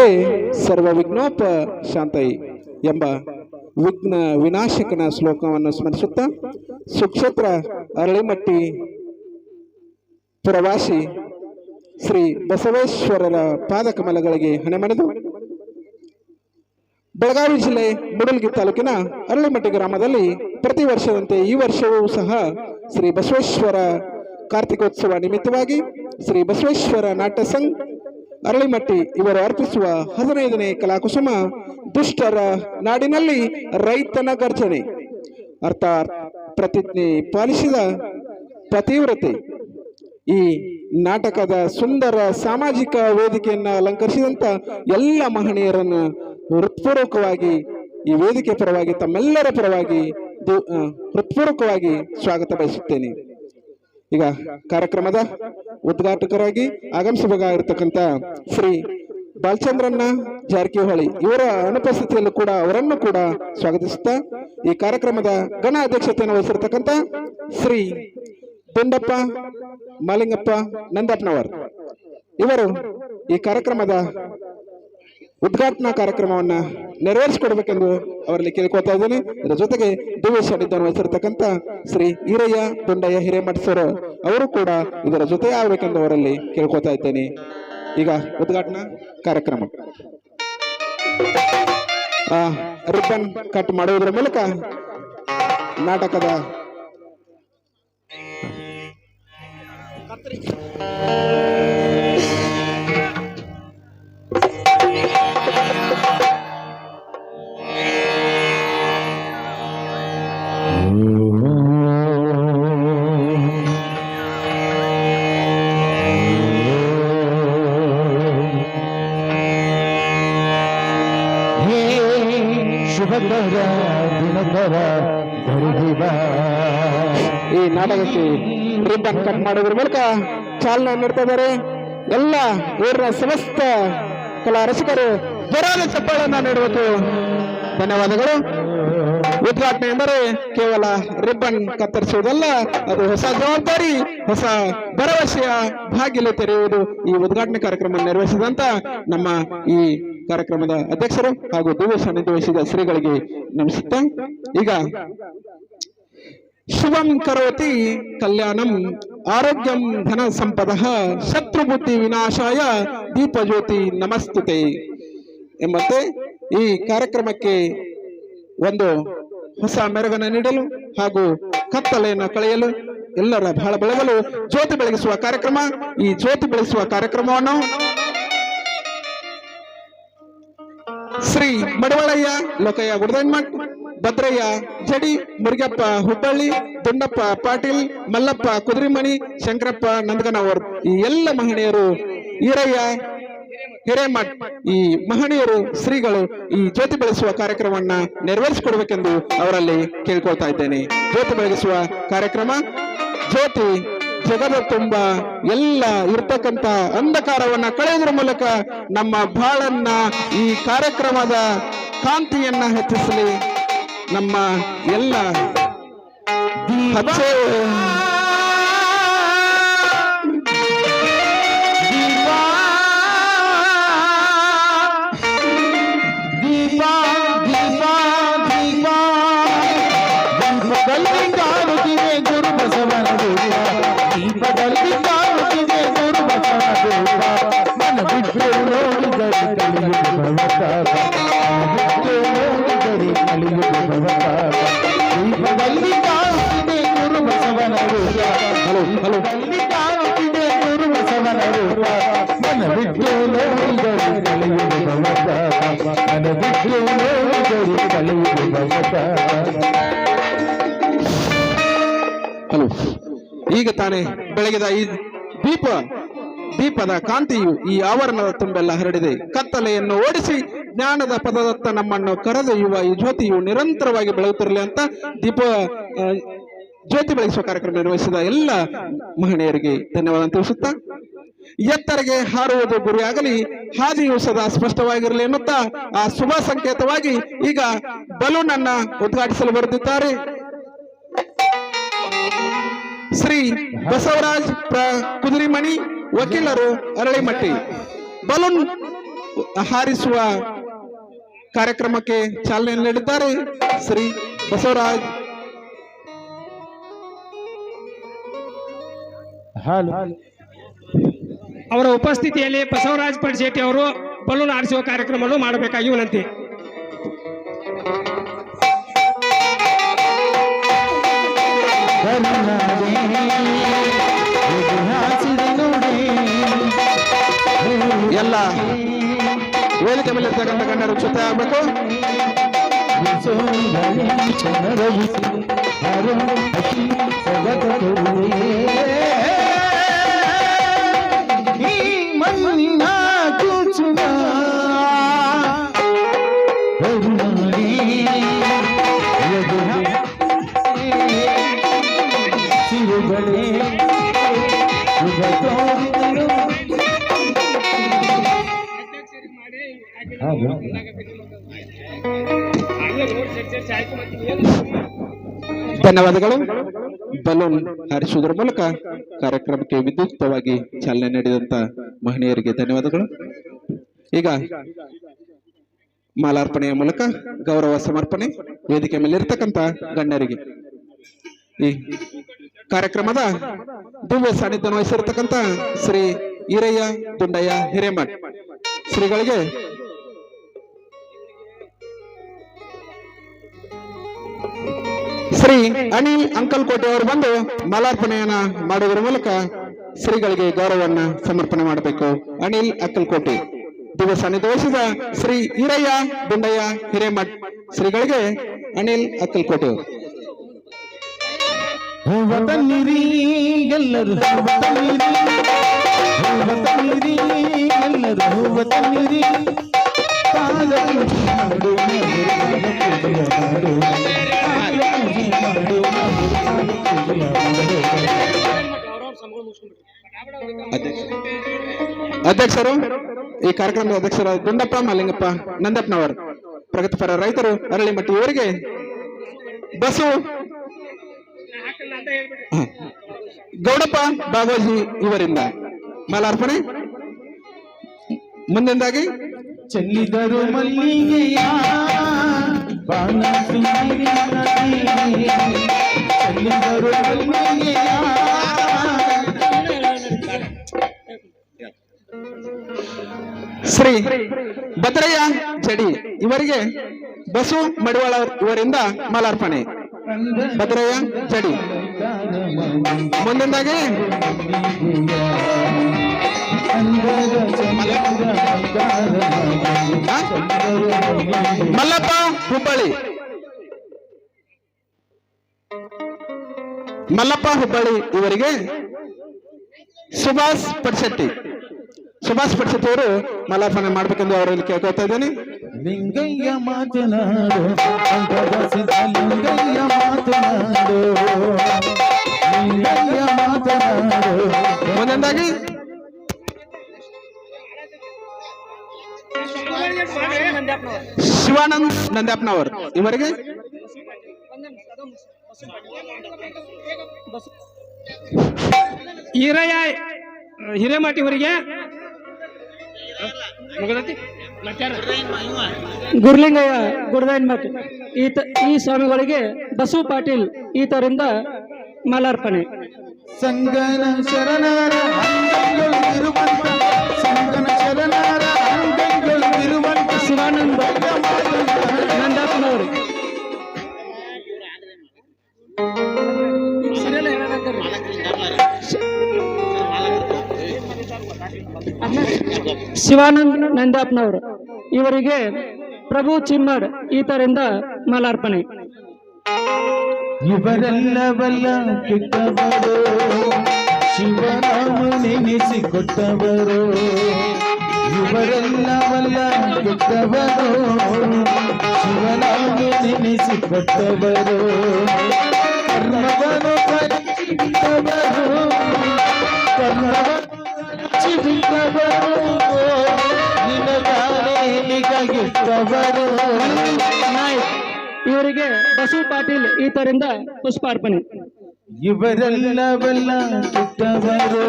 ಸರ್ವೇ ಸರ್ವ ವಿಘ್ನೋಪ ಶಾಂತೈ ಎಂಬ ವಿಘ್ನ ವಿನಾಶಕನ ಶ್ಲೋಕವನ್ನು ಸ್ಮರಿಸುತ್ತಾ ಸುಕ್ಷೇತ್ರ ಅರಳಿಮಟ್ಟಿ ಪುರವಾಸಿ ಶ್ರೀ ಬಸವೇಶ್ವರರ ಪಾದಕಮಲಗಳಿಗೆ ಹಣೆಮಣಿದು ಬೆಳಗಾವಿ ಜಿಲ್ಲೆ ಮೂಡಲಗಿ ತಾಲೂಕಿನ ಅರಳಿಮಟ್ಟಿ ಗ್ರಾಮದಲ್ಲಿ ಪ್ರತಿ ವರ್ಷದಂತೆ ಈ ವರ್ಷವೂ ಸಹ ಶ್ರೀ ಬಸವೇಶ್ವರ ಕಾರ್ತಿಕೋತ್ಸವ ನಿಮಿತ್ತವಾಗಿ ಶ್ರೀ ಬಸವೇಶ್ವರ ನಾಟ್ಯ ಸಂಘ ಅರಳಿಮಟ್ಟಿ ಇವರು ಅರ್ಪಿಸುವ 15ನೇ ಕಲಾಕುಸುಮ ದುಷ್ಟರ ನಾಡಿನಲ್ಲಿ ರೈತನ ಗರ್ಜನೆ ಅರ್ಥಾತ್ ಪ್ರತಿಜ್ಞೆ ಪಾಲಿಸಿದ ಪತಿವ್ರತೆ ಈ ನಾಟಕದ ಸುಂದರ ಸಾಮಾಜಿಕ ವೇದಿಕೆಯನ್ನು ಅಲಂಕರಿಸಿದಂತ ಎಲ್ಲ ಮಹನೀಯರನ್ನು ಹೃತ್ಪೂರ್ವಕವಾಗಿ ಈ ವೇದಿಕೆ ಪರವಾಗಿ ತಮ್ಮೆಲ್ಲರ ಪರವಾಗಿ ಹೃತ್ಪೂರ್ವಕವಾಗಿ ಸ್ವಾಗತ ಬಯಸುತ್ತೇನೆ. ಈಗ ಕಾರ್ಯಕ್ರಮದ ಉದ್ಘಾಟಕರಾಗಿ ಆಗಮಿಸಬೇಕಾಗಿರ್ತಕ್ಕಂಥ ಶ್ರೀ ಬಾಲಚಂದ್ರಣ್ಣ ಜಾರಕಿಹೊಳಿ ಇವರ ಅನುಪಸ್ಥಿತಿಯಲ್ಲೂ ಕೂಡ ಅವರನ್ನು ಕೂಡ ಸ್ವಾಗತಿಸುತ್ತಾ ಈ ಕಾರ್ಯಕ್ರಮದ ಘನ ಅಧ್ಯಕ್ಷತೆಯನ್ನು ವಹಿಸಿರ್ತಕ್ಕಂಥ ಶ್ರೀ ದುಂಡಪ್ಪ ಮಾಲಿಂಗಪ್ಪ ನಂದಪ್ಪನವರ್ ಇವರು ಈ ಕಾರ್ಯಕ್ರಮದ ಉದ್ಘಾಟನಾ ಕಾರ್ಯಕ್ರಮವನ್ನ ನೆರವೇರಿಸಿಕೊಡ್ಬೇಕೆಂದು ಅವರಲ್ಲಿ ಕೇಳ್ಕೊತಾ ಇದ್ದೇನೆ. ಇದರ ಜೊತೆಗೆ ದಿವ್ಯ ಸಾನ್ನಿಧ್ಯವನ್ನು ವಹಿಸಿರ್ತಕ್ಕಂಥ ಶ್ರೀ ಈರಯ್ಯ ದುಂಡಯ್ಯ ಹಿರೇಮಠ ಸರ್ ಅವರು ಕೂಡ ಇದರ ಜೊತೆ ಆಗಬೇಕೆಂದು ಅವರಲ್ಲಿ ಕೇಳ್ಕೊತಾ ಇದ್ದೇನೆ. ಈಗ ಉದ್ಘಾಟನಾ ಕಾರ್ಯಕ್ರಮ ರಿಬ್ಬನ್ ಕಟ್ ಮಾಡುವುದರ ಮೂಲಕ ನಾಟಕದ ಈ ನಾಟಕಕ್ಕೆ ರಿಬ್ಬನ್ ಕಟ್ ಮಾಡೋದ್ರ ಮೂಲಕ ಚಾಲನೆ ನೀಡ್ತಾ ಇದ್ದಾರೆ. ಎಲ್ಲ ಊರಿನ ಸಮಸ್ತ ಕಲಾ ರಸಿಕರು ಜೋರಾದ ಚಪ್ಪಾಳನ್ನ ನೀಡಬೇಕು. ಧನ್ಯವಾದಗಳು. ಉದ್ಘಾಟನೆ ಎಂದರೆ ಕೇವಲ ರಿಬ್ಬನ್ ಕತ್ತರಿಸುವುದಲ್ಲ, ಅದು ಹೊಸ ಜವಾಬ್ದಾರಿ, ಹೊಸ ಭರವಸೆಯ ಬಾಗಿಲು ತೆರೆಯುವುದು. ಈ ಉದ್ಘಾಟನೆ ಕಾರ್ಯಕ್ರಮ ನಿರ್ವಹಿಸಿದಂತ ನಮ್ಮ ಈ ಕಾರ್ಯಕ್ರಮದ ಅಧ್ಯಕ್ಷರು ಹಾಗೂ ದಿವ್ಯ ಸಾನ್ನಿಧ್ಯ ವಹಿಸಿದ ಶ್ರೀಗಳಿಗೆ ನಮಿಸುತ್ತಾ ಈಗ ಶುಭಂ ಕರೋತಿ ಕಲ್ಯಾಣಂ ಆರೋಗ್ಯಂ ಧನ ಸಂಪದ ಶತ್ರುಬುದ್ಧಿ ವಿನಾಶಾಯ ದೀಪಜ್ಯೋತಿ ನಮಸ್ತುತೆ ಎಂಬಂತೆ ಈ ಕಾರ್ಯಕ್ರಮಕ್ಕೆ ಒಂದು ಹೊಸ ಮೆರುಗನ್ನು ನೀಡಲು ಹಾಗೂ ಕತ್ತಲೆಯನ್ನು ಕಳೆಯಲು ಎಲ್ಲರ ಬಹಳ ಬೆಳಗಲು ಜ್ಯೋತಿ ಬೆಳಗಿಸುವ ಕಾರ್ಯಕ್ರಮ. ಈ ಜ್ಯೋತಿ ಬೆಳಗಿಸುವ ಕಾರ್ಯಕ್ರಮವನ್ನು ಶ್ರೀ ಮಡವಳಯ್ಯ ಲೋಕಯ್ಯ ಗುಡದನ್ಮಠ್, ಭದ್ರಯ್ಯ ಜಡಿ, ಮುರುಗಪ್ಪ ಹುಬ್ಬಳ್ಳಿ, ದುಂಡಪ್ಪ ಪಾಟೀಲ್, ಮಲ್ಲಪ್ಪ ಕುದುರಿಮಣಿ, ಶಂಕರಪ್ಪ ನಂದಗನವರ್ ಈ ಎಲ್ಲ ಮಹನೀಯರು, ಈರಯ್ಯ ಹಿರೇಮಠ್ ಈ ಮಹನೀಯರು ಶ್ರೀಗಳು ಈ ಜ್ಯೋತಿ ಬೆಳೆಸುವ ಕಾರ್ಯಕ್ರಮವನ್ನ ನೆರವೇರಿಸಿಕೊಡ್ಬೇಕೆಂದು ಅವರಲ್ಲಿ ಕೇಳ್ಕೊಳ್ತಾ ಇದ್ದೇನೆ. ಜ್ಯೋತಿ ಬೆಳಗಿಸುವ ಕಾರ್ಯಕ್ರಮ ಜ್ಯೋತಿ ಜಗದ ತುಂಬ ಎಲ್ಲ ಇರ್ತಕ್ಕಂಥ ಅಂಧಕಾರವನ್ನ ಕಳೆಯುವುದರ ಮೂಲಕ ನಮ್ಮ ಬಾಳನ್ನ ಈ ಕಾರ್ಯಕ್ರಮದ ಕಾಂತಿಯನ್ನ ಹೆಚ್ಚಿಸಲಿ. ನಮ್ಮ ಎಲ್ಲ ಹಲೋ ಈಗ ತಾನೇ ಬೆಳಗಿದ ಈ ದೀಪದ ಕಾಂತಿಯು ಈ ಆವರಣದ ತುಂಬೆಲ್ಲ ಹರಡಿದೆ. ಕತ್ತಲೆಯನ್ನು ಓಡಿಸಿ ಜ್ಞಾನದ ಪದದತ್ತ ನಮ್ಮನ್ನು ಕರೆದೊಯ್ಯುವ ಈ ಜ್ಯೋತಿಯು ನಿರಂತರವಾಗಿ ಬೆಳಗುತ್ತಿರಲಿ ಅಂತ ಜ್ಯೋತಿ ಬೆಳಗಿಸುವ ಕಾರ್ಯಕ್ರಮ ನಿರ್ವಹಿಸಿದ ಎಲ್ಲ ಮಹನೀಯರಿಗೆ ಧನ್ಯವಾದ ತಿಳಿಸುತ್ತಾ ಎತ್ತರೆಗೆ ಹಾರುವುದು ಗುರಿಯಾಗಲಿ, ಹಾದಿಯು ಸದಾ ಸ್ಪಷ್ಟವಾಗಿರಲಿ ಎನ್ನುತ್ತಾ ಆ ಶುಭ ಸಂಕೇತವಾಗಿ ಈಗ ಬಲೂನ್ ಅನ್ನ ಉದ್ಘಾಟಿಸಲು ಬರೆದಿದ್ದಾರೆ ಶ್ರೀ ಬಸವರಾಜ್ ಕುದುರಿಮಣಿ, ವಕೀಲರು, ಅರಳಿಮಟ್ಟಿ. ಬಲೂನ್ ಹಾರಿಸುವ ಕಾರ್ಯಕ್ರಮಕ್ಕೆ ಚಾಲನೆ ನೀಡಿದ್ದಾರೆ ಶ್ರೀ ಬಸವರಾಜ್. ಅವರ ಉಪಸ್ಥಿತಿಯಲ್ಲಿ ಬಸವರಾಜ್ ಪಡ್ಶೆಟ್ಟಿ ಅವರು ಬಲೂನ್ ಆರಿಸುವ ಕಾರ್ಯಕ್ರಮವನ್ನು ಮಾಡಬೇಕಾಗಿ ವಿನಂತಿ. ಎಲ್ಲ ವೇದಿಕೆ ಮೇಲೆ ಇರ್ತಕ್ಕಂಥ ಗಣ್ಯರು ಜೊತೆ ಆಗಬೇಕು. ಧನ್ಯವಾದಗಳು. ಬಲೂನ್ ಹಾರಿಸುವುದರ ಮೂಲಕ ಕಾರ್ಯಕ್ರಮಕ್ಕೆ ವಿದ್ಯುಕ್ತವಾಗಿ ಚಾಲನೆ ನೀಡಿದಂತ ಮಹನೀಯರಿಗೆ ಧನ್ಯವಾದಗಳು. ಈಗ ಮಾಲಾರ್ಪಣೆಯ ಮೂಲಕ ಗೌರವ ಸಮರ್ಪಣೆ ವೇದಿಕೆ ಮೇಲೆ ಇರ್ತಕ್ಕಂಥ ಗಣ್ಯರಿಗೆ. ಈ ಕಾರ್ಯಕ್ರಮದ ದಿವ್ಯ ಸಾನ್ನಿಧ್ಯ ವಹಿಸಿರ್ತಕ್ಕಂಥ ಶ್ರೀ ಈರಯ್ಯ ದುಂಡಯ್ಯ ಹಿರೇಮಠ್ ಶ್ರೀಗಳಿಗೆ ಶ್ರೀ ಅನಿಲ್ ಅಂಕಲ್ಕೋಟೆ ಅವರು ಬಂದು ಮಾಲಾರ್ಪಣೆಯನ್ನ ಮಾಡುವುದರ ಮೂಲಕ ಶ್ರೀಗಳಿಗೆ ಗೌರವವನ್ನ ಸಮರ್ಪಣೆ ಮಾಡಬೇಕು. ಅನಿಲ್ ಅಂಕಲ್ಕೋಟೆ ದಿವ್ಯ ಸಾನ್ನಿಧ್ಯ ವಹಿಸಿದ ಶ್ರೀ ಈರಯ್ಯ ದುಂಡಯ್ಯ ಹಿರೇಮಠ್ ಶ್ರೀಗಳಿಗೆ ಅನಿಲ್ ಅಂಕಲ್ಕೋಟೆ ಅಧ್ಯಕ್ಷರು, ಈ ಕಾರ್ಯಕ್ರಮದ ಅಧ್ಯಕ್ಷರ ಗುಂಡಪ್ಪ ಮಲ್ಲಿಂಗಪ್ಪ ನಂದಪ್ಪನವರು, ಪ್ರಗತಿಪರ ರೈತರು ಅರಳಿಮಟ್ಟಿ ಇವರಿಗೆ ಬಸು ಗೌಡಪ್ಪ ಬಾಗೋಜಿ ಇವರಿಂದ ಮಾಲಾರ್ಪಣೆ. ಮುಂದಿನದಾಗಿ ಚೆಲ್ಲಿದರು ಮಲ್ಲಿಗೆಯ ಬಾಣ ಚೆಲ್ಲಿದರು ಮಲ್ಲಿಗೆಯ ಶ್ರೀ ಭದ್ರಯ್ಯ ಜಡಿ ಇವರಿಗೆ ಬಸು ಮಡಿವಾಳ ಇವರಿಂದ ಮಾಲಾರ್ಪಣೆ. ಭದ್ರಯ್ಯ ಜಡಿ. ಮುಂದಿನದಾಗಿ ಮಲ್ಲಪ್ಪ ಹುಬ್ಬಳ್ಳಿ. ಮಲ್ಲಪ್ಪ ಹುಬ್ಬಳ್ಳಿ ಇವರಿಗೆ ಸುಭಾಷ್ ಪಡ್ಶೆಟ್ಟಿ. ಸುಭಾಷ್ ಪಡ್ಶೆಟ್ಟಿ ಅವರು ಮಾಲಾರ್ಪಣೆ ಮಾಡ್ಬೇಕೆಂದು ಅವರಲ್ಲಿ ಕೇಳ್ಕೊಳ್ತಾ ಇದ್ದೇನೆ. ಲಿಂಗಯ್ಯ ಮಾತನಾಡು ಲಿಂಗಯ್ಯ ಮಾತನಾಡು ಲಿಂಗಯ್ಯ ಮಾತನಾಡು. ಮುಂದಿನದಾಗಿ ಶಿವಾನಂದ್ ನಂದ್ಯಾಪ್ನವರು ಇವರಿಗೆ ಈರಯ್ಯ ಹಿರೇಮಠ್ ಇವರಿಗೆ ಗುರ್ಲಿಂಗಯ್ಯ ಗುಡದೈನ್ ಮಠ್ ಈ ಸ್ವಾಮಿಗಳಿಗೆ ಬಸು ಪಾಟೀಲ್ ಈತರಿಂದ ಮಾಲಾರ್ಪಣೆ. ಸಂಗನ ಶರಣರ ಅಂಗೈಗಳಿರುವಂತ ಸಂಗನ ಶರಣರ ಅಂಗೈಗಳಿರುವಂತ ಶಿವಾನಂದ ನಂದಪ್ಪನವರು. ಶಿವಾನಂದ್ ನಂದಪ್ಪನವರು ಇವರಿಗೆ ಪ್ರಭು ಚಿಮ್ಮಡ್ ಈತರಿಂದ ಮಾಲಾರ್ಪಣೆ. ಇವರೆಲ್ಲವಲ್ಲ ಕೆಟ್ಟವರು ಶಿವರಾಮ ನೆನೆಸಿಕೊಟ್ಟವರು. ಇವರೆಲ್ಲವಲ್ಲ ಕೆಟ್ಟವರು ಶಿವರಾಮ ನೆನೆಸಿಕೊಟ್ಟವರು. ಕರ್ಮವನ್ನು ಕಚ್ಚಿಬಿಟ್ಟವರು ಕರ್ಮವನ್ನು ಕಚ್ಚಿಬಿಟ್ಟವರು ನಿನಗಾಗಿಟ್ಟವರು. ಇವರಿಗೆ ಬಸು ಪಾಟೀಲ್ ಈತರಿಂದ ಪುಷ್ಪಾರ್ಪಣೆ. ಇವರೆಲ್ಲವಲ್ಲ ಕೆಟ್ಟವರು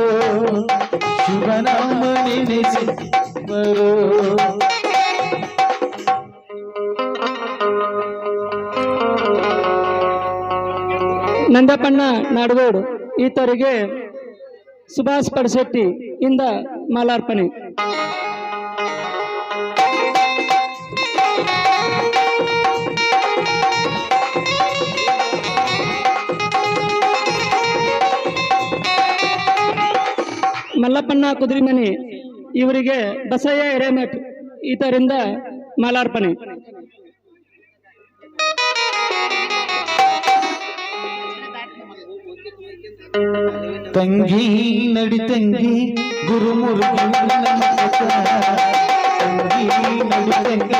ಶಿವನಾಮ ನೆನೆಸಿದರು. ನಂದಪ್ಪಣ್ಣ ನಾಡಗೌಡ್ ಈತರಿಗೆ ಸುಭಾಷ್ ಪಡಶೆಟ್ಟಿ ಇಂದ ಮಾಲಾರ್ಪಣೆ. ಮಲ್ಲಪ್ಪಣ್ಣ ಕುದುರಿಮನಿ ಇವರಿಗೆ ಬಸಯ್ಯ ಹಿರೇಮಠ್ ಈತರಿಂದ ಮಾಲಾರ್ಪಣೆ. ತಂಗಿ ನಡಿ ತಂಗಿ ಗುರುಮುರುಗಿ ತಂಗಿ ನಡಿ ತಂಗಿ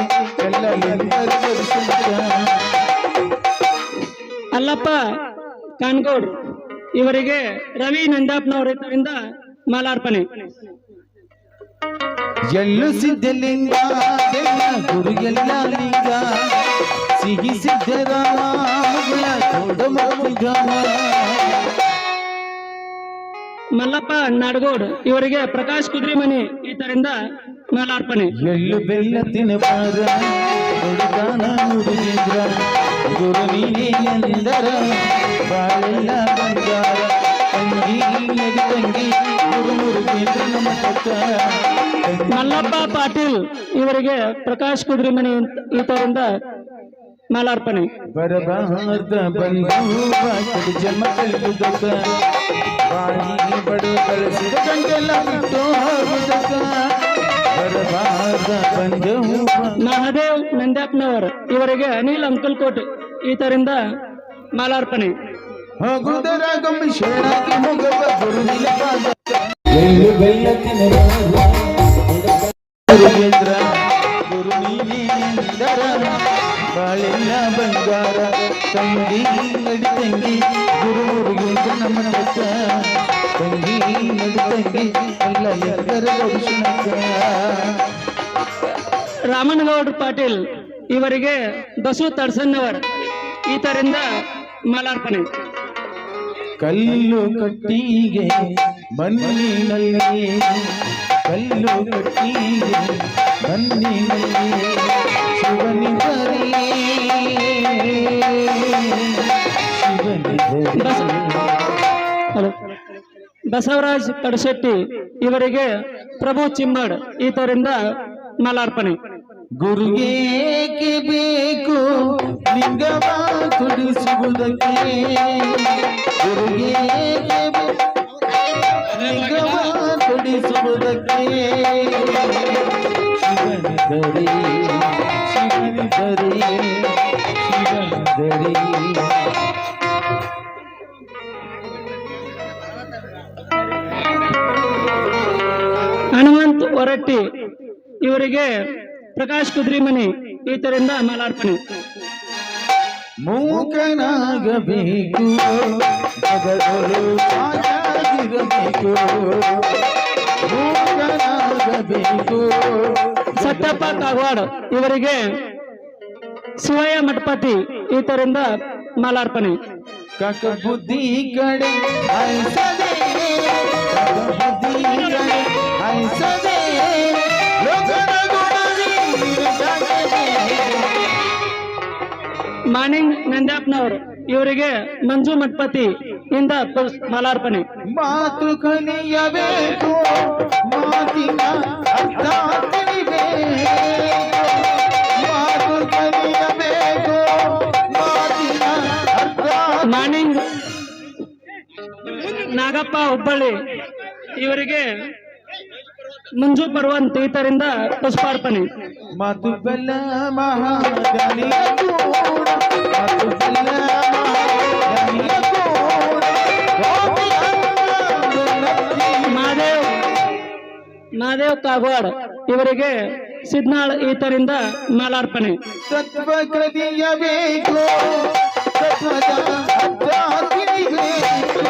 ಅಲ್ಲಪ್ಪ ಕಾನ್ಗೌಡ್ ಇವರಿಗೆ ರವಿ ನಂದಾಪ್ನವರ ಇದರಿಂದ ಮಾಲಾರ್ಪಣೆ. ಎಳ್ಳು ಸಿದ್ಧಲಿಂಗ ಗುರು ಎಲ್ಲ ಲಿಂಗ ಸಿಹಿ ಸಿದ್ಧರಾಮ ಮಲ್ಲಪ್ಪ ನಾಡಗೌಡ್ ಇವರಿಗೆ ಪ್ರಕಾಶ್ ಕುದ್ರಿಮನಿ ಈತರಿಂದ ಮಾಲಾರ್ಪಣೆ. ಎಳ್ಳು ಬೆಲ್ಲ ತಿನ್ನಬಾರ ಹುಡುಗಾನ ಹುಡುಗಿದ್ರ ಗುರು ನೀನೇ ಎಂದರ ಬಾಳೆಲ್ಲ ಬಂಗಾರ ತಂಗಿ ನಡಿ ತಂಗಿ ಗುರು ಮುರುಗೇಂದ್ರ ನಮ್ಮ ಪಕ್ಕ. ಮಲ್ಲಪ್ಪ ಪಾಟೀಲ್ ಇವರಿಗೆ ಪ್ರಕಾಶ್ ಕುದ್ರಿಮನಿ ಈತರಿಂದ ಮಾಲಾರ್ಪಣೆ. ಬರಬಾರ್ದ ಬಂಧು ಬಾಕಿ ಜನ್ಮ ಕಳೆದುದಕ್ಕ ಬಾಯಿ ಬಡು ಕಳಿಸಿದ ಗಂಟೆಲ್ಲ ಬಿಟ್ಟು ಹೋಗುದಕ್ಕ ಬರಬಾರ್ದ ಬಂಧು ಮಹಾದೇವ್ ನಂದ್ಯಾಪ್ನವರ್ ಇವರಿಗೆ ಅನಿಲ್ ಅಂಕಲ್ಕೋಟ್ ಈತರಿಂದ ಮಾಲಾರ್ಪಣೆ. ಹೋಗುದರ ಗಮ್ಮಿ ಶರಣಾಗಿ ಹೋಗವ ಗುರುವಿನ ಪಾದ ಎಳ್ಳು ಬೆಲ್ಲ ತಿನ್ನಬಾರ ಹುಡುಗೇಂದ್ರ ಗುರು ನೀನೇ ಎಂದರ ಬಾಳೆಲ್ಲ ಬಂಗಾರ ತಂಗಿ ನಡಿ ತಂಗಿ ಗುರು ಮುರುಗೇಂದ್ರ ನಮ್ಮ ಪಕ್ಕ ತಂಗಿ ನಡಿ ತಂಗಿ ಎಲ್ಲ ಎಲ್ಲರ ದರ್ಶನಕ್ಕ. ರಾಮನಗೌಡ ಪಾಟೀಲ್ ಇವರಿಗೆ ಬಸು ತಡ್ಸನ್ನವರ್ ಈತರಿಂದ ಮಾಲಾರ್ಪಣೆ. ಕಲ್ಲು ಕಟ್ಟಿಗೆ ಮಣ್ಣಿನಲ್ಲಿ ಕಲ್ಲು ಕಟ್ಟಿಗೆ ಮಣ್ಣಿನಲ್ಲಿ ಶಿವನಿದರೆ ಬಸವರಾಜ್ ಪಡಶೆಟ್ಟಿ ಇವರಿಗೆ ಪ್ರಭು ಚಿಮ್ಮಡ್ ಈತರಿಂದ ಮಾಲಾರ್ಪಣೆ. ಗುರುಗೇಕೆ ಬೇಕು ಲಿಂಗವ ತುಡಿಸುವುದಕ್ಕೆ ಗುರುಗೇಕೆ ಲಿಂಗವ ತುಡಿಸುವುದಕ್ಕೆ ಶಿವನಿದರೆ ಶಿವನಿದರೆ ಶಿವನಿದರೆ ಹನುಮಂತ್ ಹೊರಟ್ಟಿ ಇವರಿಗೆ ಪ್ರಕಾಶ್ ಕುದ್ರಿಮನಿ ಈತರಿಂದ ಮಾಲಾರ್ಪಣೆ. ಮೂಕನಾಗಬೇಕು ಜಗದೊಳು ಸಾಯಾಗಿರಬೇಕು ಮೂಕನಾಗಬೇಕು. ಸತ್ಯಪ್ಪ ಕಾಗವಾಡ್ ಇವರಿಗೆ ಶಿವಯ್ಯ ಮಠಪತಿ ಈತರಿಂದ ಮಾಲಾರ್ಪಣೆ. ಕಕ ಬುದ್ಧಿ ಕಡೆ ಐಸದೆ ಕಕ ಬುದ್ಧಿ ಕಡೆ ಐಸದೆ ಲೋಕದ ಗುಣವೇ ಜಗದೇ. ಮಾನಿಂಗ್ ನಂದ್ಯಾಪ್ನವರು ಇವರಿಗೆ ಮಂಜು ಮಠಪತಿ ಇಂದ ಮಾಲಾರ್ಪಣೆ. ಮಾತು ಕಲಿಯಬೇಕು ಮಾತಿನ ಅರ್ಥ ತಿಳಿಬೇಕು ಮಾತು ಕಲಿಯಬೇಕು ಮಾತಿನ ಅರ್ಥ. ಮಾನಿಂಗ್ ನಾಗಪ್ಪ ಹುಬ್ಬಳ್ಳಿ ಇವರಿಗೆ ಮಂಜು ಪರ್ವಂತ್ ಈತರಿಂದ ಪುಷ್ಪಾರ್ಪಣೆ. ಮಾತು ಬೆಲ್ಲ ಮಹಾದಾನಿಯ ಕೂಡ ಮಾತು ಬೆಲ್ಲ ಮಹಾದಾನಿಯ ಕೂಡ ಮಹಾದೇವ್ ಕಾಗವಾಡ್ ಇವರಿಗೆ ಸಿದ್ನಾಳ್ ಈತರಿಂದ ಮಾಲಾರ್ಪಣೆ. ತತ್ವ ಕಲಿಯಬೇಕು ತತ್ವದ ಅರ್ಥ ತಿಳಿಬೇಕು.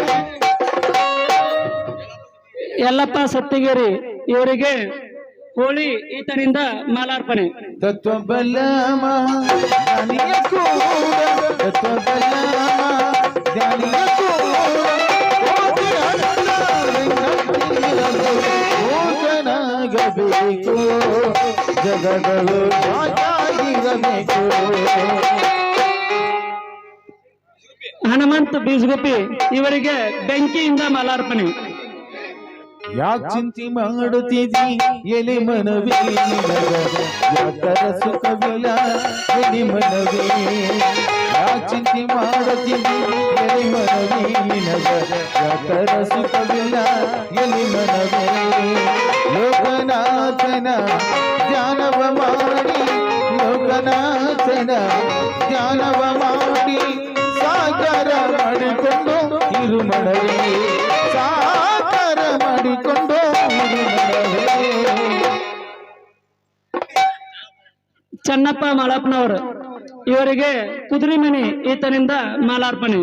ಯಲ್ಲಪ್ಪ ಸತ್ತಿಗೇರಿ ಇವರಿಗೆ ಹೋಳಿ ಈತನಿಂದ ಮಾಲಾರ್ಪಣೆ. ತತ್ವ ಬಲ ಮಹಾದಾನಿಯ ಕೂಡ ತತ್ವ ಬಲ ಮಹಾದಾನಿಯ ಕೂಡ ಮೂಕನಾಗಬೇಕು ಜಗಗಳು ಸಾಕಾಗಿರಬೇಕು. ಹನುಮಂತ್ ಬೀಜಗುಪ್ಪಿ ಇವರಿಗೆ ಬೆಂಕಿಯಿಂದ ಮಾಲಾರ್ಪಣೆ. ಯಾಕ್ ಚಿಂತೆ ಮಾಡುತ್ತಿದ್ದಿ ಎಲೆ ಮನವೇ ನಿನಗ ಯಾಕರ ಸುಖವಿಲ್ಲ ಎಲೆ ಮನವೇ ಯಾಕ್ ಚಿಂತೆ ಮಾಡುತ್ತಿದ್ದಿ ಎಲೆ ಮನವೇ ನಿನಗ ಯಾಕರ ಸುಖವಿಲ್ಲ ಎಲೆ ಮನವೇ ಲೋಕನಾಥನ ಧ್ಯಾನವ ಮಾಡಿ ಲೋಕನಾಥನ ಧ್ಯಾನವ ಮಾಡಿ ಸಾಕಾರ ಮಾಡಿಕೊಂಡು ಇರು ಮನವೇ ಸಾಕಾರ ಮಾಡಿಕೊಂಡು ಚನ್ನಪ್ಪ ಮಾಳಪ್ಪನವರು ಇವರಿಗೆ ಕುದುರೆಮನಿ ಈತನಿಂದ ಮಾಲಾರ್ಪಣೆ.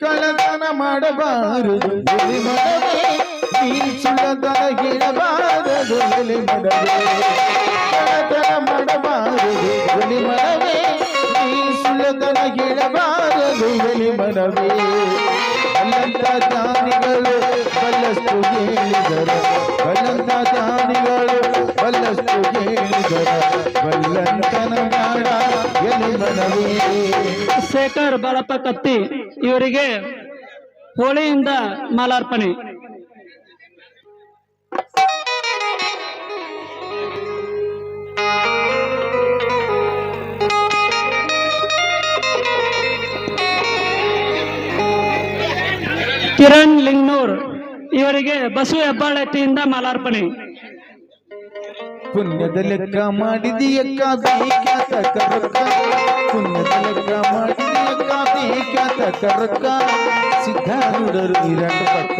ಕಳ್ಳತನ ಮಾಡಬಾರದು ಎಲೆ ಮನವೇ ನೀ ಸುಳ್ಳತನ ಹೇಳಬಾರದು ಎಲೆ ಮನವೇ ಕಳ್ಳತನ ಮಾಡಬಾರದು ಎಲೆ ಮನವೇ ನೀ ಸುಳ್ಳತನ ಹೇಳಬಾರದು ಎಲೆ ಮನವೇ ಬಲ್ಲಂತ ಜ್ಞಾನಿಗಳು ಬಲ್ಲಷ್ಟು ಹೇಳಿದರ ಬಲ್ಲಂತ ಜ್ಞಾನಿಗಳು ಬಲ್ಲಷ್ಟು ಹೇಳಿದರ ಬಲ್ಲಂತನ ಬೇಡ ಎಲೆ ಮನವೇ ಶೇಖರ್ ಬಾಳಪ್ಪ ಕತ್ತಿ ಇವರಿಗೆ ಹೋಳಿಯಿಂದ ಮಾಲಾರ್ಪಣೆ. ಕಿರಣ್ ಲಿಂಗ್ನೂರ್ ಇವರಿಗೆ ಬಸವ ಹೆಬ್ಬಾಳಟ್ಟಿಯಿಂದ ಮಾಲಾರ್ಪಣೆ. ಪುಣ್ಯದ ಲೆಕ್ಕ ಮಾಡಿದೀಯಕ್ಕ ಬೇಕ್ಯಾತ ಕರಕ್ಕ ಪುಣ್ಯದ ಲೆಕ್ಕ ಮಾಡಿದೀಯಕ್ಕ ಬೇಕ್ಯಾತ ಕರಕ್ಕ ಸಿದ್ಧಾರೂಢರು ಇರಾಕ ಪಕ್ಕ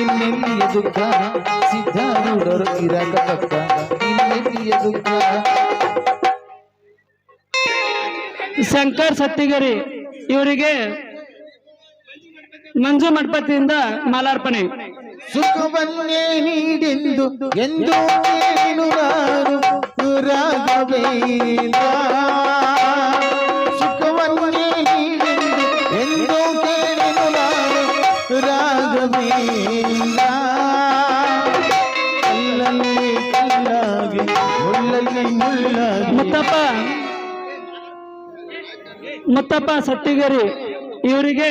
ಇನ್ನೆಲ್ಲಿಯ ದುಃಖ ಸಿದ್ಧಾರೂಢರು ಇರಾಕ ಪಕ್ಕ ಇನ್ನೆಲ್ಲಿಯ ದುಃಖ ಶಂಕರ್ ಸತ್ತಿಗರಿ ಇವರಿಗೆ ಮಂಜು ಮಠಪತಿಯಿಂದ ಮಾಲಾರ್ಪಣೆ. ಸುಖವನ್ನೇ ನೀಡೆಂದು ಎಂದು ಕೇಳಿನು ನಾನು ರಾಘವೇಂದ್ರ ಸುಖವನ್ನೇ ನೀಡೆಂದು ಎಂದು ಕೇಳಿನು ನಾನು ರಾಘವೇಂದ್ರ ಕಲ್ಲಲ್ಲಿ ಕಲ್ಲಾಗಿ ಮುಳ್ಳಲ್ಲಿ ಮುಳ್ಳಾಗಿ ಮುತ್ತಪ್ಪ ಸತ್ತಿಗರಿ ಇವರಿಗೆ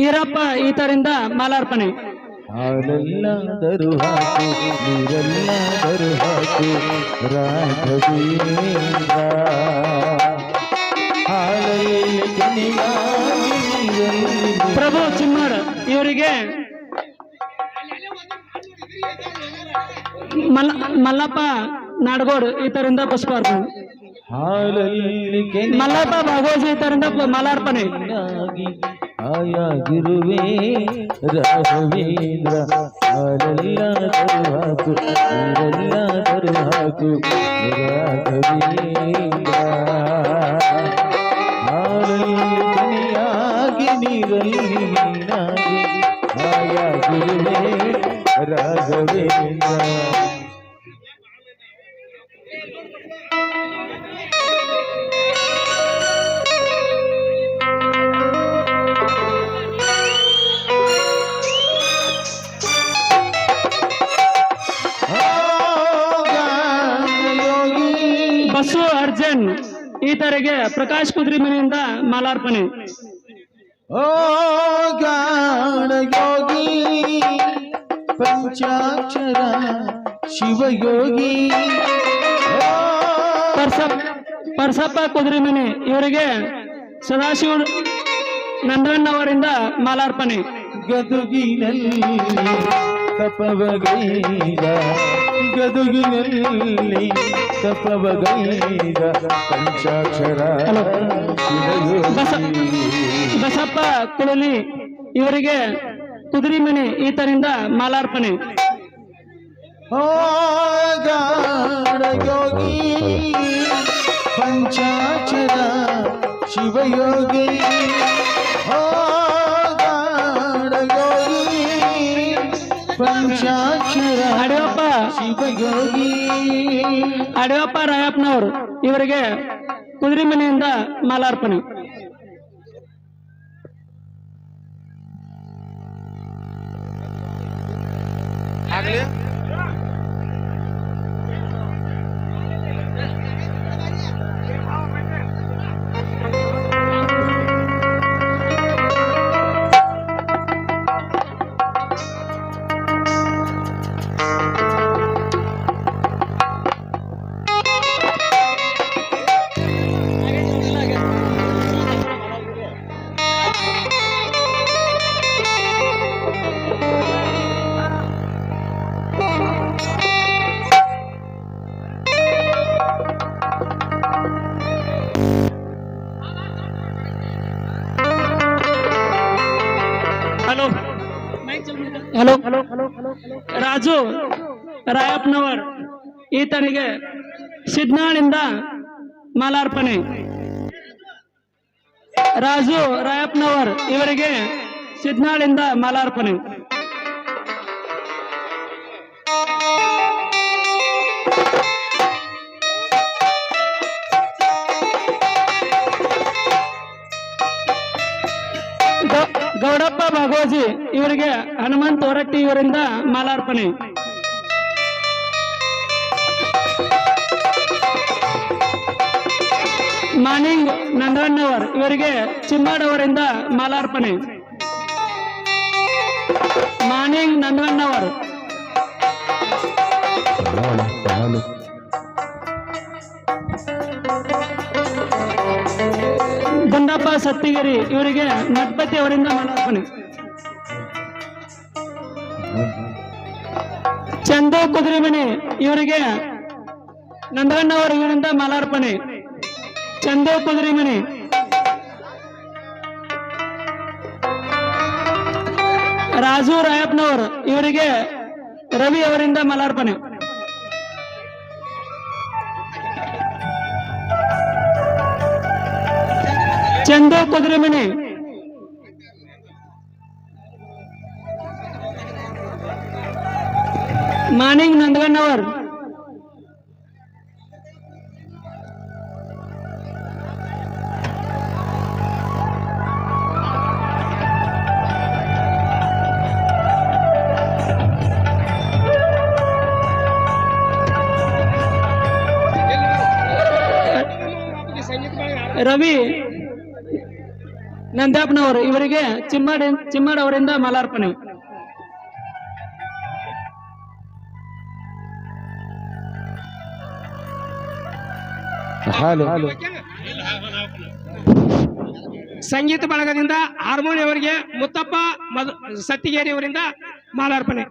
ಈರಪ್ಪ ಈತರಿಂದ ಮಾಲಾರ್ಪಣೆ. ಹಾಲೆಲ್ಲಾದರೂ ಹಾಕು ನೀರೆಲ್ಲಾದರೂ ಹಾಕು ರಾಘವೇಂದ್ರ ಹಾಲಲ್ಲಿ ಕೆನೆಯಾಗಿ ನೀರಲ್ಲಿ ಪ್ರಭು ಚಿಮ್ಮರ್ ಇವರಿಗೆ ಮಲ್ಲಪ್ಪ ನಾಡಗೋಡ್ ಈತರಿಂದ ಪುಷ್ಪಾರ್ಪಣೆ. ಹಾಲಲ್ಲಿ ಮಲ್ಲಪ್ಪ ಭಾಗವಜಿ ಈತರಿಂದ ಮಾಲಾರ್ಪಣೆ. ಆಯಾಗಿರುವೆ ರಾಘವೇಂದ್ರ ಹಾಲೆಲ್ಲಾದರೂ ಹಾಕು ನೀರೆಲ್ಲಾದರೂ ಹಾಕು ರಾಘವೇಂದ್ರ ಹಾಲಲ್ಲಿ ಕೆನೆಯಾಗಿ ನೀರಲ್ಲಿ ನೀನಾಗಿ ಆಯಾಗಿರುವೆ ರಾಘವೇಂದ್ರ ಬಸು ಅರ್ಜುನ್ ಈತರಿಗೆ ಪ್ರಕಾಶ್ ಕುದ್ರಿಮನಿಯಿಂದ ಮಾಲಾರ್ಪಣೆ. ಓ ಗಾಢ ಯೋಗಿ ಪಂಚಾಕ್ಷರ ಶಿವಯೋಗಿ ಪರ್ಸಪ್ಪ ಕುದ್ರಿಮನಿ ಇವರಿಗೆ ಸದಾಶಿವ ನಂದಣ್ಣವರಿಂದ ಮಾಲಾರ್ಪಣೆ. ಗದುಗಿನಲ್ಲಿ ತಪವಗೈದ ಗದುಗಿನಲ್ಲಿ ತಪವಗೈದ ಪಂಚಾಕ್ಷರ ಬಸಪ್ಪ ಕುಳಲಿ ಇವರಿಗೆ ಕುದುರೆಮನೆ ಈತನಿಂದ ಮಾಲಾರ್ಪಣೆ. ಓ ಗಾಢ ಯೋಗಿ ಪಂಚಾಕ್ಷರ ಶಿವಯೋಗಿ ಓ ಗಾಢ ಯೋಗಿ ಪಂಚಾಕ್ಷರ ಶಿವಯೋಗಿ ಅಡಿಯಪ್ಪ ರಾಯಪ್ಪನವರು ಇವರಿಗೆ ಕುದುರೆಮನೆಯಿಂದ ಮಾಲಾರ್ಪಣೆ. ಹಲೋ ರಾಜು ರಾಯಪ್ಪನವರ್ ಈತನಿಗೆ ಸಿದ್ನಾಳಿಂದ ಮಾಲಾರ್ಪಣೆ. ರಾಜು ರಾಯಪ್ಪನವರ್ ಇವರಿಗೆ ಸಿದ್ನಾಳಿಂದ ಮಾಲಾರ್ಪಣೆ. ಗೌಡಪ್ಪ ಭಾಗವಜಿ ಇವರಿಗೆ ಹನುಮಂತ ಹೊರಟ್ಟಿ ಇವರಿಂದ ಮಾಲಾರ್ಪಣೆ. ಮಾನಿಂಗ್ ನಂದಣ್ಣವರ್ ಇವರಿಗೆ ಚಿಮ್ಮಾಡ್ ಅವರಿಂದ ಮಾಲಾರ್ಪಣೆ. ಮಾನಿಂಗ್ ನಂದಣ್ಣವರ್. ಗುಂಡಪ್ಪ ಸತ್ತಿಗಿರಿ ಇವರಿಗೆ ನಟ್ಪತಿ ಅವರಿಂದ ಮಾಲಾರ್ಪಣೆ. ಚಂದು ಕುದುರೆಮಣಿ ಇವರಿಗೆ ನಂದಣ್ಣವರ ಇವರಿಂದ ಮಾಲಾರ್ಪಣೆ. ಚಂದು ಕುದುರೆಮಣಿ. ರಾಜು ರಾಯಪ್ಪನವರು ಇವರಿಗೆ ರವಿ ಅವರಿಂದ ಮಾಲಾರ್ಪಣೆ. ಚಂದು ಕುದುರೆಮಣಿ. ಮಾನಿಂಗ್ ನಂದಗಣ್ಣವರ್. ರವಿ ನಂದ್ಯಾಪನವರು ಇವರಿಗೆ ಚಿಮ್ಮಾಡ್ ಅವರಿಂದ ಮಾಲಾರ್ಪಣೆ. ಸಂಗೀತ ಬಳಗದಿಂದ ಹಾರ್ಮೋನಿಯಂ ಅವರಿಗೆ ಮುತ್ತಪ್ಪ ಸತ್ತಿಗೇರಿ ಅವರಿಂದ ಮಾಲಾರ್ಪಣೆ.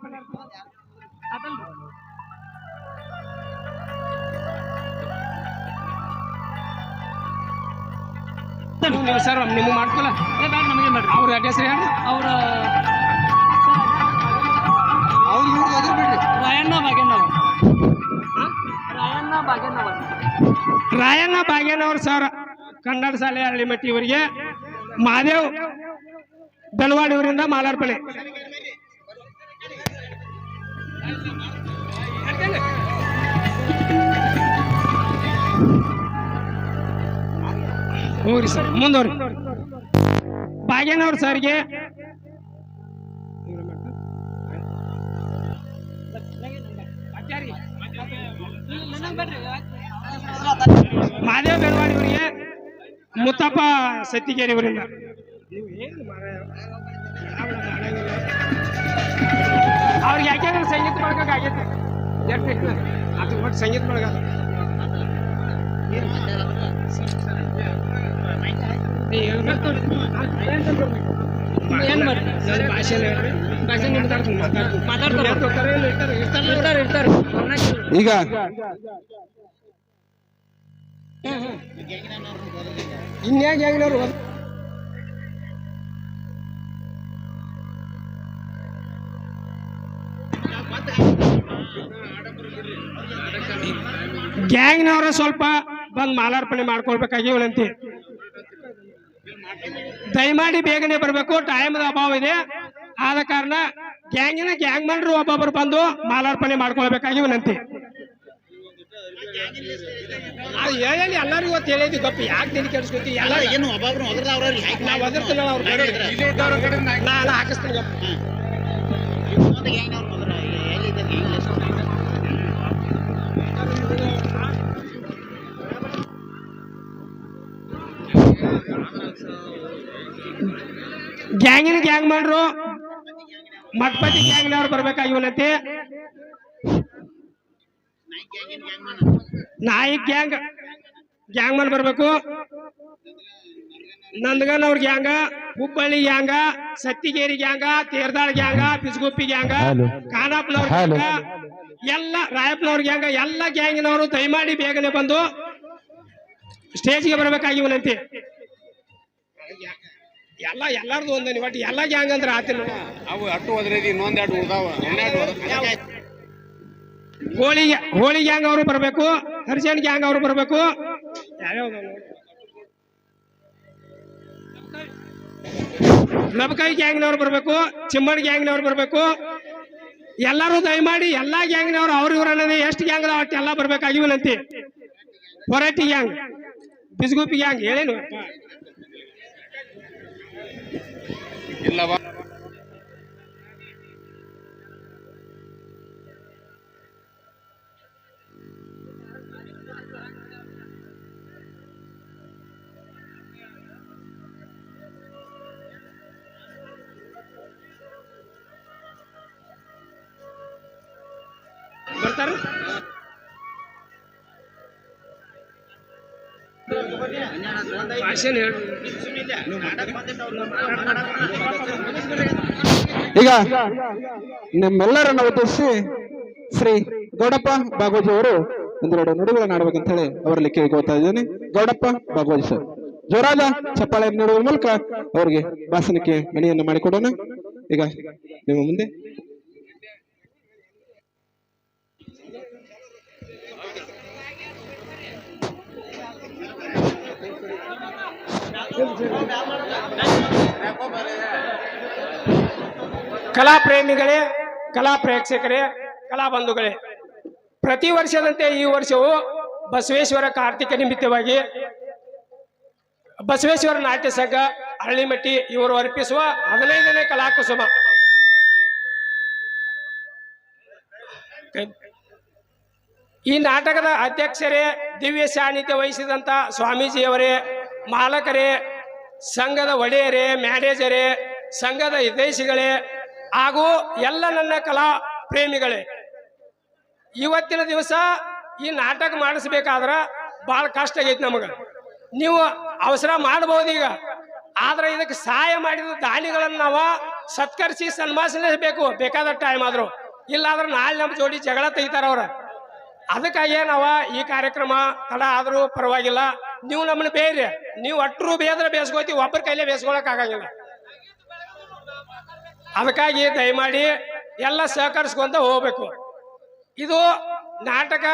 ಸರ್ ನಿಮ್ಗೆ ಮಾಡ್ಕೊಲ್ಲ ಅವ್ರ ಅಡ್ರೆಸ್ ಹೇಳಿ. ಅವರ ರಾಯಣ್ಣ ಭಾಗ್ಯನವರ್ ಸರ್ ಕನ್ನಡ ಶಾಲೆ ಹಳ್ಳಿಮಟ್ಟಿ ಇವರಿಗೆ ಮಹಾದೇವ್ ಬೆಳವಾಡಿ ಅವರಿಂದ ಮಾಲಾರ್ಪಣೆ. ಹೋಗ್ರಿ ಸರ್ ಮುಂದವ್ರಿ. ಭಾಗ್ಯನವ್ರ ಸರ್ಗೆ ಮಹಾದೇವ್ ಬೆಳವಾಡಿ ಅವರಿಗೆ ಮುತ್ತಪ್ಪ ಸತ್ತಿಗೇರಿ ಅವರಿಂದ. ಅವ್ರಿಗೆ ಯಾಕೆಂದ್ರೆ ಸಂಗೀತ ಬಳಗ ಆಗೈತೆ ಅದು ಒಟ್ಟು ಸಂಗೀತ ಬಳಗ ಈಗ ಇನ್ಯಾಗ ಹೆಂಗಿನವ್ರು ಗ್ಯಾಂಗ್ನವ್ರ ಸ್ವಲ್ಪ ಬಂದು ಮಾಲಾರ್ಪಣೆ ಮಾಡ್ಕೊಳ್ಬೇಕಾಗಿ ವಿನಂತಿ. ದಯಮಾಡಿ ಬೇಗನೆ ಬರಬೇಕು, ಟೈಮ್ದ ಅಭಾವ ಇದೆ. ಆದ ಕಾರಣ ಗ್ಯಾಂಗ್ ಮನ್ರು ಒಬ್ಬೊಬ್ರು ಬಂದು ಮಾಲಾರ್ಪಣೆ ಮಾಡ್ಕೊಳ್ಬೇಕಾಗಿ ವಿನಂತಿ. ಅದು ಹೇಳಿ ಎಲ್ಲರಿಗೂ ಇವತ್ತು ಹೇಳಿದ್ವಿ ಗಪ್ಪ, ಯಾಕೆ ತಿಳಿ ಕೆಡಿಸ್ಕೊತೀವಿ ಎಲ್ಲ ಏನು ನಾವು ಒದರ್ತಿಲ್ಲ ಅವ್ರು ನಾನು ಹಾಕಿಸ್ತೀನಿ ಗಪ್ಪ. ಗ್ಯಾಂಗ್ ಮಾಡ್ರು ಮಠಪತಿ ಗ್ಯಾಂಗ್ನವ್ರು ಬರ್ಬೇಕಾಗಿ ವಿನಂತಿ. ನಾಯಿಕ್ ಗ್ಯಾಂಗ್ ಮನ್ ಬರ್ಬೇಕು. ನಂದಗನ್ ಅವ್ರ ಗ್ಯಾಂಗ, ಹುಬ್ಬಳ್ಳಿ ಗ್ಯಾಂಗ, ಸತ್ತಿಗೇರಿ ಗ್ಯಾಂಗ, ತೇರ್ದಾಳ್ ಗ್ಯಾಂಗ, ಬಿಸ್ಗುಪ್ಪಿ ಗ್ಯಾಂಗ, ಖಾನಾಪುರವ್ರ ಗ್ಯಾಂಗ, ಎಲ್ಲ ರಾಯಪ್ಪನವ್ರ ಗ್ಯಾಂಗ, ಎಲ್ಲ ಗ್ಯಾಂಗಿನವರು ದಯಮಾಡಿ ಬೇಗನೆ ಬಂದು ಸ್ಟೇಜ್ಗೆ ಬರ್ಬೇಕಾಗಿ ವಿನಂತಿ. ಎಲ್ಲಾರ್ದು ಒಂದನಿ ಒಟ್ಟು ಎಲ್ಲ ಗ್ಯಾಂಗ್ ಅಂದ್ರೆ ಆತಿಲ್ಲ ಅವು ಅಟ್ಟು ಹೋದ್ರದಿ ಇನ್ನೊಂದೆರಡು ಉದಾವ ಹೋಳಿ ಗ್ಯಾಂಗ್ ಅವರು ಬರ್ಬೇಕು, ಹರಿಜನ್ ಗ್ಯಾಂಗ್ ಅವರು ಬರ್ಬೇಕು. ಯಾವ್ಯಾವ್ದು ಲಬಕಾಯಿ ಗ್ಯಾಂಗ್ನವ್ರು ಬರ್ಬೇಕು, ಚಿಮ್ಮಣ್ ಗ್ಯಾಂಗ್ನವ್ರು ಬರ್ಬೇಕು. ಎಲ್ಲರೂ ದಯಮಾಡಿ ಎಲ್ಲಾ ಗ್ಯಾಂಗ್ನವ್ರು ಅವ್ರ ಇವ್ರ ಅನ್ನೋದು ಎಷ್ಟು ಗ್ಯಾಂಗ್ ಅದಾವ ಅಷ್ಟು ಎಲ್ಲ ಬರ್ಬೇಕಾಗಿವನಂತಿ. ಹೊರಟಿ ಗ್ಯಾಂಗ್, ಬಿಸ್ಗುಪ್ಪಿ ಗ್ಯಾಂಗ್ ಹೇಳೇನು ಇಲ್ಲವಾ ಬರ್ತಾರ. ಈಗ ನಿಮ್ಮೆಲ್ಲರನ್ನ ಉದ್ದೇಶಿಸಿ ಶ್ರೀ ಗೌಡಪ್ಪ ಬಾಗೋಜಿ ಅವರು ಒಂದೆರಡು ನುಡಿಗಳನ್ನು ಆಡ್ಬೇಕಂತ ಹೇಳಿ ಅವರಲ್ಲಿ ಕೇಳ್ಕೊಳ್ತಾ ಇದ್ದೇನೆ. ಗೌಡಪ್ಪ ಬಾಗೋಜಿ ಸರ್ ಜೋರಾದ ಚಪ್ಪಾಳೆ ನೀಡುವ ಮೂಲಕ ಅವರಿಗೆ ಭಾಷಣಕ್ಕೆ ಮಣಿಯನ್ನು ಮಾಡಿಕೊಡೋಣ. ಈಗ ನಿಮ್ಮ ಮುಂದೆ ಕಲಾ ಪ್ರೇಮಿಗಳೇ, ಕಲಾ ಪ್ರೇಕ್ಷಕರೇ, ಕಲಾ ಬಂಧುಗಳೇ, ಪ್ರತಿ ವರ್ಷದಂತೆ ಈ ವರ್ಷವೂ ಬಸವೇಶ್ವರ ಕಾರ್ತಿಕ ನಿಮಿತ್ತವಾಗಿ ಬಸವೇಶ್ವರ ನಾಟ್ಯ ಸಂಘ ಹಳ್ಳಿಮಟ್ಟಿ ಇವರು ಅರ್ಪಿಸುವ 15ನೇ ಕಲಾಕುಸುಮ ಈ ನಾಟಕದ ಅಧ್ಯಕ್ಷರೇ, ದಿವ್ಯ ಸಾನ್ನಿಧ್ಯ ವಹಿಸಿದಂತ ಸ್ವಾಮೀಜಿಯವರೇ, ಮಾಲಕರೇ, ಸಂಘದ ಒಡೆಯರೇ, ಮ್ಯಾನೇಜರೇ, ಸಂಘದ ಹಿತೈಷಿಗಳೇ ಹಾಗೂ ಎಲ್ಲ ನನ್ನ ಕಲಾ ಪ್ರೇಮಿಗಳೇ, ಇವತ್ತಿನ ದಿವಸ ಈ ನಾಟಕ ಮಾಡಿಸ್ಬೇಕಾದ್ರ ಬಹಳ ಕಷ್ಟ ಆಗೈತಿ ನಮಗ. ನೀವು ಅವಸರ ಮಾಡಬಹುದು ಈಗ, ಆದ್ರೆ ಇದಕ್ಕೆ ಸಹಾಯ ಮಾಡಿದ ದಾನಿಗಳನ್ನ ನಾವು ಸತ್ಕರಿಸಿ ಸನ್ಮಾನಿಸಲೇಬೇಕು ಬೇಕಾದ ಟೈಮ್ ಆದ್ರು. ಇಲ್ಲಾಂದ್ರೆ ನಾಳೆ ನಮ್ಮ ಜೋಡಿ ಜಗಳ ತೆಗಿತಾರ ಅವ್ರ. ಅದಕ್ಕಾಗಿ ನಾವು ಈ ಕಾರ್ಯಕ್ರಮ ತಡ ಆದ್ರೂ ಪರವಾಗಿಲ್ಲ, ನೀವು ನಮ್ಮನ್ನ ಬೇರೆ, ನೀವು ಅಟ್ರು ಬೇದ್ರೆ ಬೇಸ್ಕೋತೀವಿ, ಒಬ್ಬರ ಕೈಲೇ ಬೇಸ್ಕೊಳಕ್ ಆಗಂಗಿಲ್ಲ. ಅದಕ್ಕಾಗಿ ದಯಮಾಡಿ ಎಲ್ಲ ಸಹಕರಿಸ್ಕೊಂತ ಹೋಗ್ಬೇಕು. ಇದು ನಾಟಕ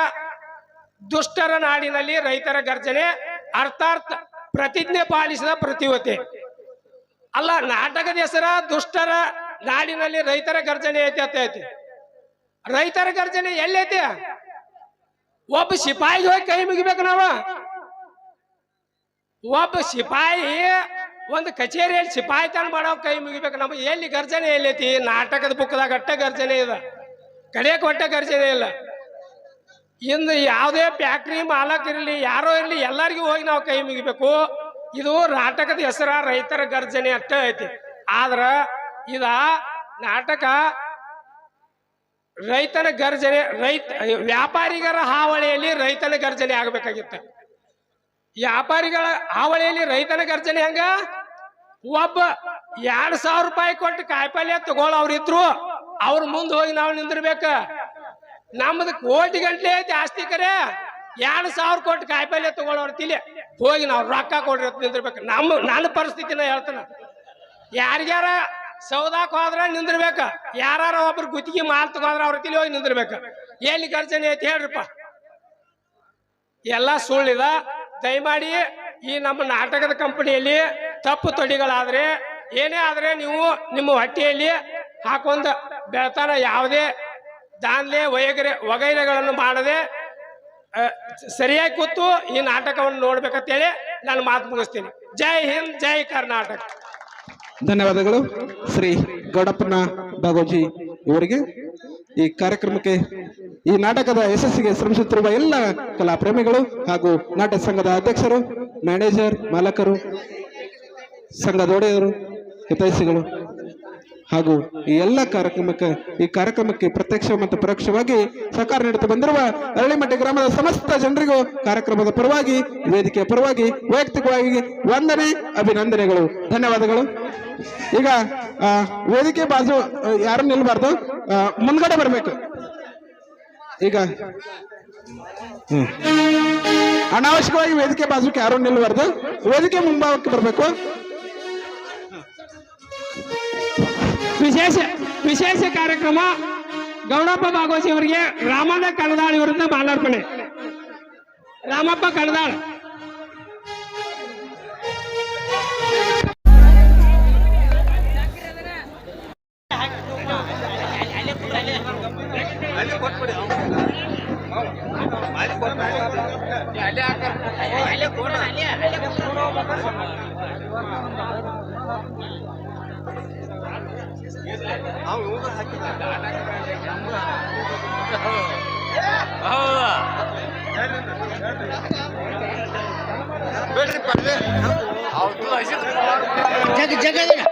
ದುಷ್ಟರ ನಾಡಿನಲ್ಲಿ ರೈತರ ಗರ್ಜನೆ, ಅರ್ಥಾತ್ ಪ್ರತಿಜ್ಞೆ ಪಾಲಿಸಿದ ಪ್ರತಿವತೆ ಅಲ್ಲ. ನಾಟಕದ ಹೆಸರ ದುಷ್ಟರ ನಾಡಿನಲ್ಲಿ ರೈತರ ಗರ್ಜನೆ ಐತಿ ಅಂತ ಐತಿ. ರೈತರ ಗರ್ಜನೆ ಎಲ್ಲೈತಿ? ಒಬ್ಬ ಸಿಪಾಯಿಗೆ ಹೋಗಿ ಕೈ ಮುಗಿಬೇಕು ನಾವ. ಒಬ್ಬ ಸಿಪಾಯಿ ಒಂದು ಕಚೇರಿಯಲ್ಲಿ ಸಿಪಾಯಿ ತನ ಮಾಡೋ ಕೈ ಮುಗಿಬೇಕು. ನಮಗೆ ಎಲ್ಲಿ ಗರ್ಜನೆ ಎಲ್ಲೈತಿ? ನಾಟಕದ ಬುಕ್ದಾಗ ಅಟ್ಟ ಗರ್ಜನೆ ಇದೆ, ಕಡೆಯಕ್ಕೆ ಒಟ್ಟ ಗರ್ಜನೆ ಇಲ್ಲ. ಇಂದು ಯಾವುದೇ ಫ್ಯಾಕ್ಟ್ರಿ ಮಾಲಕ್ ಇರಲಿ, ಯಾರೋ ಇರಲಿ, ಎಲ್ಲರಿಗೂ ಹೋಗಿ ನಾವು ಕೈ ಮುಗಿಬೇಕು. ಇದು ನಾಟಕದ ಹೆಸರ ರೈತರ ಗರ್ಜನೆ ಅಟ್ಟ ಐತಿ. ಆದ್ರ ಇದ ನಾಟಕ ರೈತನ ಗರ್ಜನೆ, ವ್ಯಾಪಾರಿಗರ ಹಾವಳಿಯಲ್ಲಿ ರೈತನ ಗರ್ಜನೆ ಆಗಬೇಕಾಗಿತ್ತ. ವ್ಯಾಪಾರಿಗಳ ಹಾವಳಿಯಲ್ಲಿ ರೈತನ ಗರ್ಜನೆ ಹೆಂಗ? ಒಬ್ಬ 2,000 ರೂಪಾಯಿ ಕೊಟ್ಟು ಕಾಯಿಪಲ್ಯ ತಗೊಳ್ಳೋರಿದ್ರು ಅವ್ರ ಮುಂದೆ ಹೋಗಿ ನಾವು ನಿಂದಿರ್ಬೇಕ. ನಮ್ದು ಕೋಟಿ ಗಂಟ್ಲೆ ಐತಿ ಆಸ್ತಿ ಕರೆ, 2,000 ಕೊಟ್ಟು ಕಾಯಿಪಲ್ಯ ತಗೊಳ್ಳೋರ್ ತಿಳಿ ಹೋಗಿ ನಾವು ರೊಕ್ಕ ಕೊಡ್ರಿ ನಿಂದಿರ್ಬೇಕು. ನನ್ನ ಪರಿಸ್ಥಿತಿನ ಹೇಳ್ತಾನ. ಯಾರ್ಯಾರ ಸೌದಾಕ್ ಹೋದ್ರ ನಿಂದಿರ್ಬೇಕ, ಯಾರ ಒಬ್ರು ಗುತ್ತಿಗೆ ಮಾಲ್ ತಗೋದ್ರ ಅವ್ರ ತಿಳಿ ಹೋಗಿ ನಿಂದಿರ್ಬೇಕ. ಎಲ್ಲಿ ಗರ್ಜನೆ ಐತಿ ಹೇಳ್ರಿಪ್ಪ? ಎಲ್ಲ ಸುಳ್ಳಿದ. ದಯಮಾಡಿ ಈ ನಮ್ಮ ನಾಟಕದ ಕಂಪನಿಯಲ್ಲಿ ತಪ್ಪು ತೊಡಿಗಳಾದ್ರೆ, ಏನೇ ಆದ್ರೆ ನೀವು ನಿಮ್ಮ ಹೊಟ್ಟೆಯಲ್ಲಿ ಹಾಕೊಂಡ ಬೆಳತಾನ ಯಾವುದೇ ದಾನ್ಲೆ ವಗೈರೆಗಳನ್ನು ಮಾಡದೆ ಸರಿಯಾಗಿ ಕೂತು ಈ ನಾಟಕವನ್ನು ನೋಡ್ಬೇಕಂತೇಳಿ ನಾನು ಮಾತು ಮುಗಿಸ್ತೀನಿ. ಜೈ ಹಿಂದ್, ಜೈ ಕರ್ನಾಟಕ. ಧನ್ಯವಾದಗಳು ಶ್ರೀ ಗೌಡಪ್ಪನ ಬಾಗೋಜಿ ಇವರಿಗೆ. ಈ ಕಾರ್ಯಕ್ರಮಕ್ಕೆ, ಈ ನಾಟಕದ ಯಶಸ್ಸಿಗೆ ಶ್ರಮಿಸುತ್ತಿರುವ ಎಲ್ಲ ಕಲಾ ಪ್ರೇಮಿಗಳು ಹಾಗೂ ನಾಟಕ ಸಂಘದ ಅಧ್ಯಕ್ಷರು, ಮ್ಯಾನೇಜರ್, ಮಾಲಕರು, ಸಂಘದ ಒಡೆಯರು, ಹಿತೈಷಿಗಳು ಹಾಗೂ ಈ ಎಲ್ಲ ಕಾರ್ಯಕ್ರಮಕ್ಕೆ ಪ್ರತ್ಯಕ್ಷ ಮತ್ತು ಪರೋಕ್ಷವಾಗಿ ಸಹಕಾರ ನೀಡುತ್ತಾ ಬಂದಿರುವ ಅರಳಿಮಟ್ಟಿ ಗ್ರಾಮದ ಸಮಸ್ತ ಜನರಿಗೂ ಕಾರ್ಯಕ್ರಮದ ಪರವಾಗಿ, ವೇದಿಕೆಯ ಪರವಾಗಿ ವೈಯಕ್ತಿಕವಾಗಿ ವಂದನೆ, ಅಭಿನಂದನೆಗಳು, ಧನ್ಯವಾದಗಳು. ಈಗ ವೇದಿಕೆ ಬಾಜು ಯಾರು ನಿಲ್ಬಾರ್ದು, ಮುಂದ್ಗಡೆ ಬರ್ಬೇಕು. ಈಗ ಅನಾವಶ್ಯಕವಾಗಿ ವೇದಿಕೆ ಬಾಜುಕ್ಕೆ ಯಾರು ನಿಲ್ಬಾರ್ದು, ವೇದಿಕೆ ಮುಂಭಾಗಕ್ಕೆ ಬರ್ಬೇಕು. ವಿಶೇಷ ಕಾರ್ಯಕ್ರಮ ಗೌಡಪ್ಪ ಭಾಗವತಿ ಅವರಿಗೆ ರಾಮಣ್ಣ ಕಣದಾಳ್ ವಿರುದ್ಧ ಮಾಲಾರ್ಪಣೆ. ರಾಮಪ್ಪ ಕಣದಾಳ್. ಜಗ